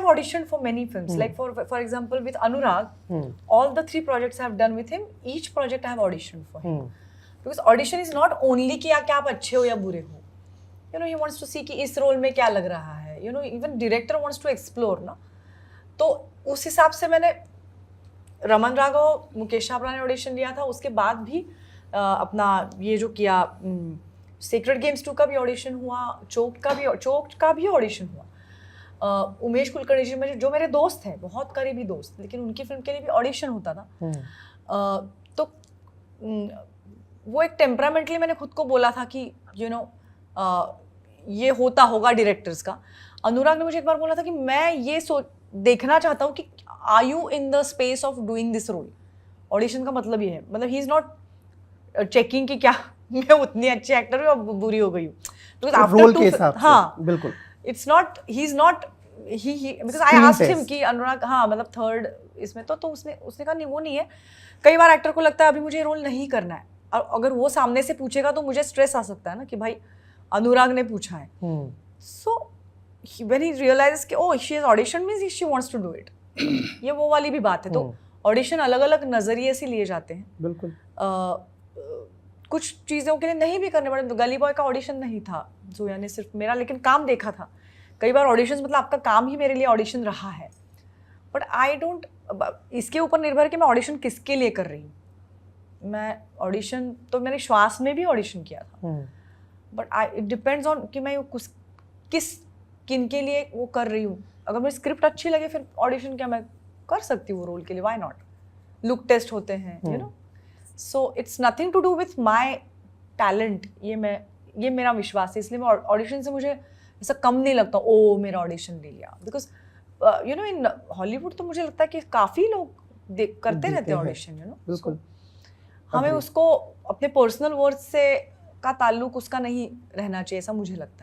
have auditioned for many films. Like for example, with Anurag, all the 3 projects I have done with him, each project I have auditioned for him. Because audition is not only कि क्या आप अच्छे हो या बुरे हो. You know, he wants to see कि इस रोल में क्या लग रहा है. You know, even director wants to explore ना. तो उस हिसाब से मैंने रमन राघव, मुकेश छाबड़ा ने ऑडिशन लिया था. उसके बाद भी अपना ये जो किया सेक्रेड गेम्स 2 का भी ऑडिशन हुआ, चोक का भी ऑडिशन हुआ. उमेश कुलकर्णी जी में जो मेरे दोस्त हैं, बहुत करीबी दोस्त, लेकिन उनकी फिल्म के लिए भी ऑडिशन होता था. तो वो एक टेम्परामेंटली मैंने खुद को बोला था कि यू नो ये होता होगा डायरेक्टर्स का. अनुराग ने मुझे एक बार बोला था कि मैं ये देखना चाहता हूँ कि are you in the space of doing this role. Audition का मतलब ये है, मतलब ही इज नॉट चेकिंग कि क्या मैं उतनी अच्छी एक्टर हूँ या बुरी हो गई हूँ. रोल के हिसाब से. हाँ, बिल्कुल. It's not, he is not, he because I asked him कि अनुराग, हाँ मतलब थर्ड इसमें तो उसने कहा नहीं वो नहीं है. कई बार एक्टर को लगता है अभी मुझे रोल नहीं करना है, और अगर वो सामने से पूछेगा तो मुझे स्ट्रेस आ सकता है ना कि भाई अनुराग ने पूछा है. So when he realises that oh she has audition means she wants to do it. ये वो वाली भी बात है. तो ऑडिशन अलग अलग नजरिए से लिए जाते हैं. बिल्कुल. कुछ चीज़ों के लिए नहीं भी करने पड़े. तो गली बॉय का ऑडिशन नहीं था जोया ने सिर्फ मेरा, लेकिन काम देखा था. कई बार ऑडिशंस मतलब आपका काम ही मेरे लिए ऑडिशन रहा है. बट आई डोंट, इसके ऊपर निर्भर है कि मैं ऑडिशन किसके लिए कर रही हूँ. मैं ऑडिशन तो मैंने श्वास में भी ऑडिशन किया था, बट इट डिपेंड्स ऑन कि मैं किन के लिए वो कर रही हूँ. अगर मेरी स्क्रिप्ट अच्छी लगे फिर ऑडिशन क्या मैं कर सकती हूँ वो रोल के लिए, व्हाई नॉट. लुक टेस्ट होते हैं, you know. So it's nothing to do with my talent. ये मेरा विश्वास है. इसलिए मैं ऑडिशन से मुझे ऐसा कम नहीं लगता ओ मेरा ऑडिशन ले लिया. Because you know in Hollywood तो मुझे लगता है कि काफ़ी लोग करते रहते हैं ऑडिशन, यू नो. बिल्कुल. हमें उसको अपने पर्सनल वर्थ से का ताल्लुक उसका नहीं रहना चाहिए, ऐसा मुझे लगता है.